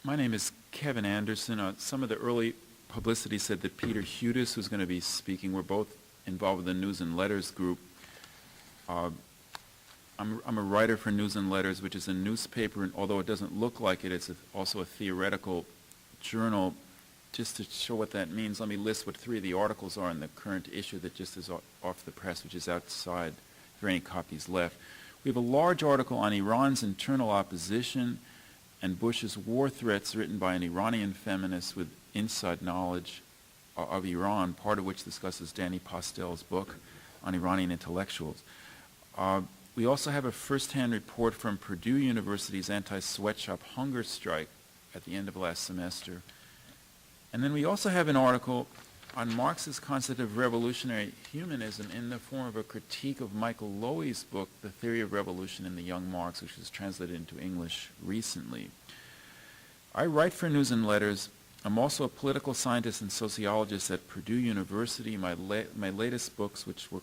My name is Kevin Anderson. Some of the early publicity said that Peter Hudis was going to be speaking. We're both involved with the News and Letters group. I'm a writer for News and Letters, which is a newspaper, and although it doesn't look like it, it's also a theoretical journal. Just to show what that means, let me list what 3 of the articles are in the current issue that just is off the press, which is outside, if there are any copies left. We have a large article on Iran's internal opposition and Bush's war threats, written by an Iranian feminist with inside knowledge of Iran, part of which discusses Danny Postel's book on Iranian intellectuals. We also have a first-hand report from Purdue University's anti-sweatshop hunger strike at the end of last semester. And then we also have an article on Marx's concept of revolutionary humanism in the form of a critique of Michael Lowy's book, The Theory of Revolution in the Young Marx, which was translated into English recently. I write for News and Letters. I'm also a political scientist and sociologist at Purdue University. My latest books, which were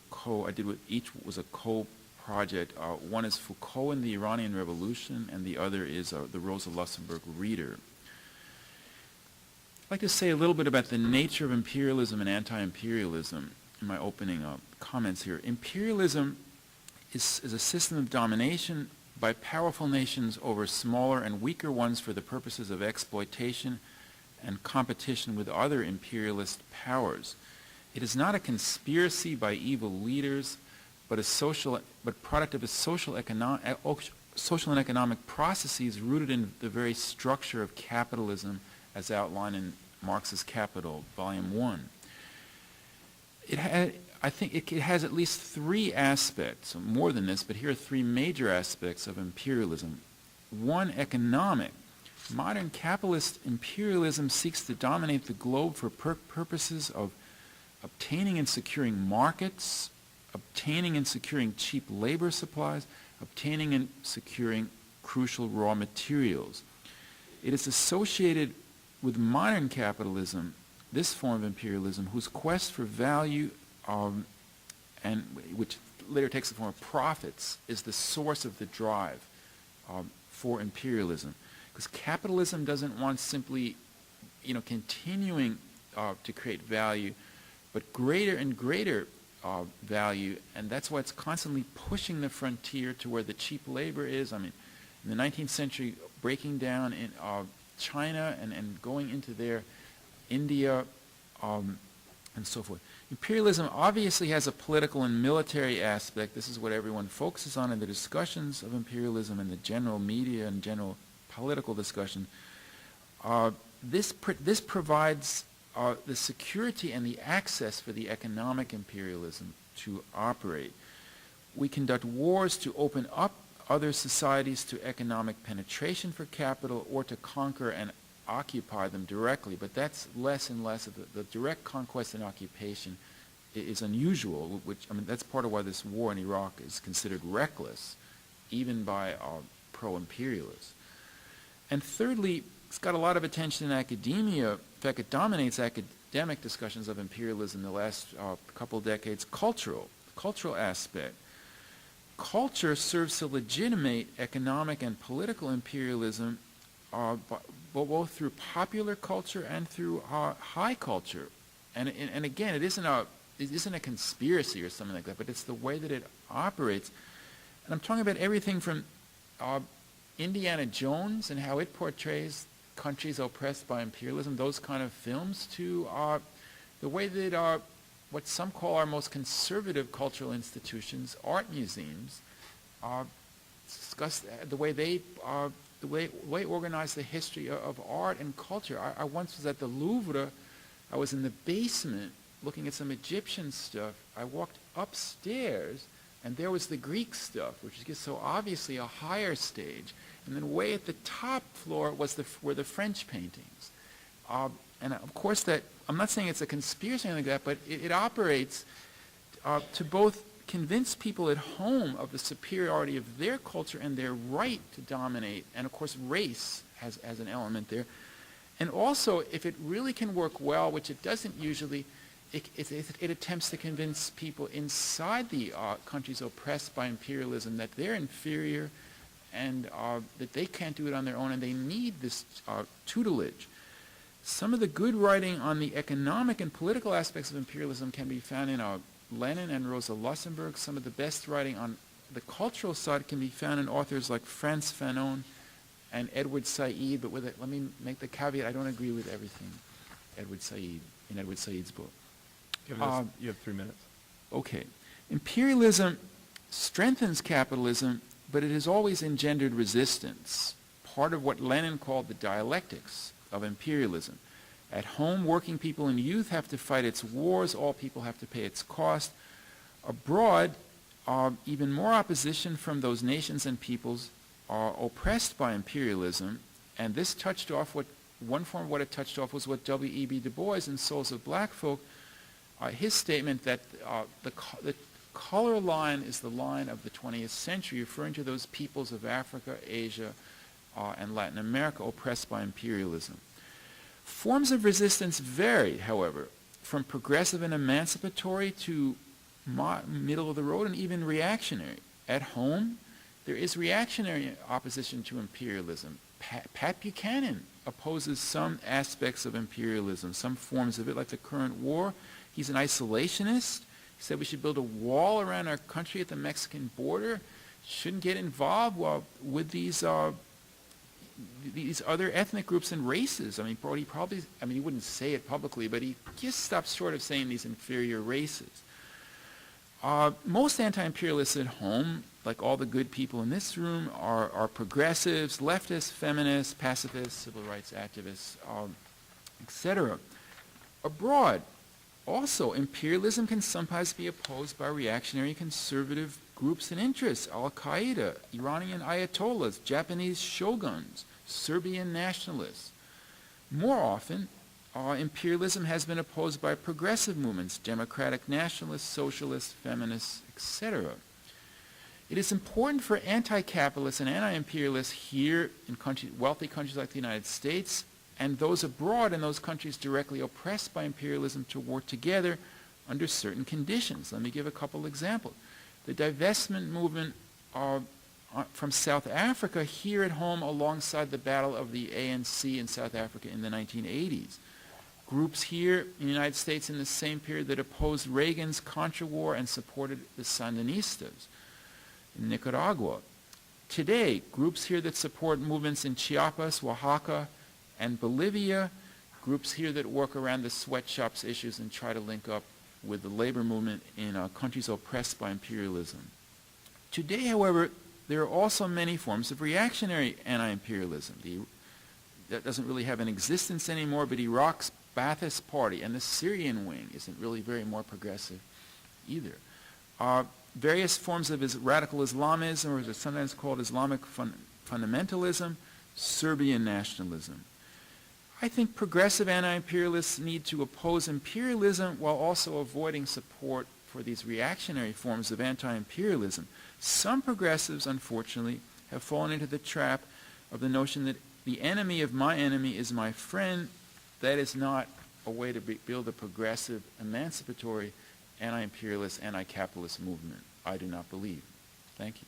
each was a co-project. One is Foucault and the Iranian Revolution, and the other is the Rosa Luxemburg Reader. I'd like to say a little bit about the nature of imperialism and anti-imperialism in my opening comments here. Imperialism is a system of domination by powerful nations over smaller and weaker ones for the purposes of exploitation and competition with other imperialist powers. It is not a conspiracy by evil leaders, but product of a social and economic processes rooted in the very structure of capitalism, as outlined in Marx's Capital, Volume 1. I think it has at least 3 aspects, more than this, but here are 3 major aspects of imperialism. 1, economic. Modern capitalist imperialism seeks to dominate the globe for purposes of obtaining and securing markets, obtaining and securing cheap labor supplies, obtaining and securing crucial raw materials. It is associated with modern capitalism, this form of imperialism, whose quest for value and which later takes the form of profits, is the source of the drive for imperialism. Because capitalism doesn't want simply, continuing to create value, but greater and greater value, and that's why it's constantly pushing the frontier to where the cheap labor is. I mean, in the 19th century, breaking down in China and going into there, India, and so forth. Imperialism obviously has a political and military aspect. This is what everyone focuses on in the discussions of imperialism and the general media and general political discussion. This provides the security and the access for the economic imperialism to operate. We conduct wars to open up other societies to economic penetration for capital or to conquer and occupy them directly, but that's less and less of the direct conquest and occupation is unusual, that's part of why this war in Iraq is considered reckless, even by pro-imperialists. And thirdly, it's got a lot of attention in academia. In fact, it dominates academic discussions of imperialism in the last couple of decades. Cultural aspect. Culture serves to legitimate economic and political imperialism, both through popular culture and through high culture. And again, it isn't a conspiracy or something like that, but it's the way that it operates. And I'm talking about everything from Indiana Jones and how it portrays countries oppressed by imperialism, those kind of films, to the way that what some call our most conservative cultural institutions, art museums, discuss the way they organize the history of art and culture. I once was at the Louvre. I was in the basement looking at some Egyptian stuff. I walked upstairs, and there was the Greek stuff, which is so obviously a higher stage. And then way at the top floor were the French paintings. And of course, that I'm not saying it's a conspiracy or anything like that, but it operates to both convince people at home of the superiority of their culture and their right to dominate, and of course race has an element there. And also, if it really can work well, which it doesn't usually, it attempts to convince people inside the countries oppressed by imperialism that they're inferior and that they can't do it on their own, and they need this tutelage. Some of the good writing on the economic and political aspects of imperialism can be found in Lenin and Rosa Luxemburg. Some of the best writing on the cultural side can be found in authors like Frantz Fanon and Edward Said, but let me make the caveat, I don't agree with everything Edward Said's book. You have 3 minutes. Okay. Imperialism strengthens capitalism, but it has always engendered resistance, part of what Lenin called the dialectics of imperialism. At home, working people and youth have to fight its wars, all people have to pay its cost. Abroad, even more opposition from those nations and peoples are oppressed by imperialism, and this touched off one form of what it touched off was what W.E.B. Du Bois in Souls of Black Folk, his statement that the color line is the line of the 20th century, referring to those peoples of Africa, Asia, and Latin America oppressed by imperialism. Forms of resistance vary, however, from progressive and emancipatory to middle of the road and even reactionary. At home, there is reactionary opposition to imperialism. Pat Buchanan opposes some aspects of imperialism, some forms of it, like the current war. He's an isolationist. He said we should build a wall around our country at the Mexican border. Shouldn't get involved with these other ethnic groups and races. I mean, he wouldn't say it publicly, but he just stops short of saying these inferior races. Most anti-imperialists at home, like all the good people in this room, are progressives, leftists, feminists, pacifists, civil rights activists, etc. Abroad, also, imperialism can sometimes be opposed by reactionary conservative groups and interests, Al-Qaeda, Iranian Ayatollahs, Japanese shoguns, Serbian nationalists. More often, imperialism has been opposed by progressive movements, democratic nationalists, socialists, feminists, etc. It is important for anti-capitalists and anti-imperialists here in wealthy countries like the United States and those abroad in those countries directly oppressed by imperialism to work together under certain conditions. Let me give a couple examples. The divestment movement from South Africa here at home alongside the battle of the ANC in South Africa in the 1980s. Groups here in the United States in the same period that opposed Reagan's Contra War and supported the Sandinistas in Nicaragua. Today, groups here that support movements in Chiapas, Oaxaca, and Bolivia, groups here that work around the sweatshops issues and try to link up with the labor movement in countries oppressed by imperialism. Today, however, there are also many forms of reactionary anti-imperialism. That doesn't really have an existence anymore, but Iraq's Ba'athist Party and the Syrian wing isn't really very more progressive either. Various forms of radical Islamism, or as it's sometimes called Islamic fundamentalism, Serbian nationalism. I think progressive anti-imperialists need to oppose imperialism while also avoiding support for these reactionary forms of anti-imperialism. Some progressives, unfortunately, have fallen into the trap of the notion that the enemy of my enemy is my friend. That is not a way to build a progressive, emancipatory, anti-imperialist, anti-capitalist movement. I do not believe. Thank you.